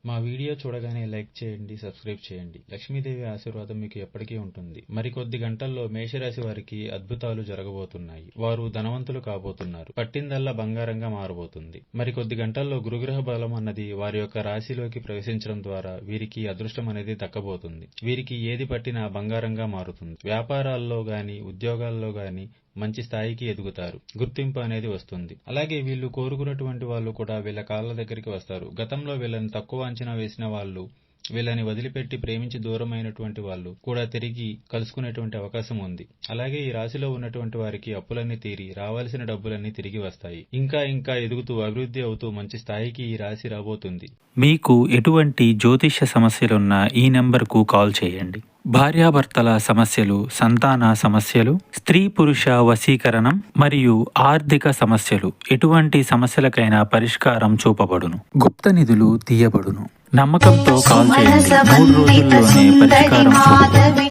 మా వీడియో చూడగానే లైక్ చేయండి, సబ్స్క్రైబ్ చేయండి. లక్ష్మీదేవి ఆశీర్వాదం మీకు ఎప్పటికీ ఉంటుంది. మరికొద్ది గంటల్లో మేషరాశి వారికి అద్భుతాలు జరగబోతున్నాయి. వారు ధనవంతులు కాబోతున్నారు. పట్టిందల్లా బంగారంగా మారబోతుంది. మరికొద్ది గంటల్లో గురుగ్రహ బలం అన్నది వారి యొక్క రాశిలోకి ప్రవేశించడం ద్వారా వీరికి అదృష్టం అనేది దక్కబోతుంది. వీరికి ఏది పట్టినా బంగారంగా మారుతుంది. వ్యాపారాల్లో గాని, ఉద్యోగాల్లో గాని మంచి స్థాయికి ఎదుగుతారు. గుర్తింపు అనేది వస్తుంది. అలాగే వీళ్ళు కోరుకున్నటువంటి వాళ్ళు కూడా వీళ్ళ కాళ్ళ దగ్గరికి వస్తారు. గతంలో వీళ్ళని తక్కువ అంచనా వేసిన వాళ్ళు, వీళ్ళని వదిలిపెట్టి ప్రేమించి దూరమైనటువంటి వాళ్ళు కూడా తిరిగి కలుసుకునేటువంటి అవకాశం ఉంది. అలాగే ఈ రాశిలో ఉన్నటువంటి వారికి అప్పులన్నీ తీరి రావాల్సిన డబ్బులన్నీ తిరిగి వస్తాయి. ఇంకా ఇంకా ఎదుగుతూ అభివృద్ధి అవుతూ మంచి స్థాయికి ఈ రాశి రాబోతుంది. మీకు ఎటువంటి జ్యోతిష్య సమస్యలున్నా ఈ నెంబర్కు కాల్ చేయండి. భార్యాభర్తల సమస్యలు, సంతాన సమస్యలు, స్త్రీ పురుష వశీకరణం మరియు ఆర్థిక సమస్యలు, ఎటువంటి సమస్యలకైనా పరిష్కారం చూపబడును. గుప్త నిధులు తీయబడును. నమ్మకంతో కాల్ చేయండి. 3 రోజుల్లోనే పరిష్కారం చూపబడును.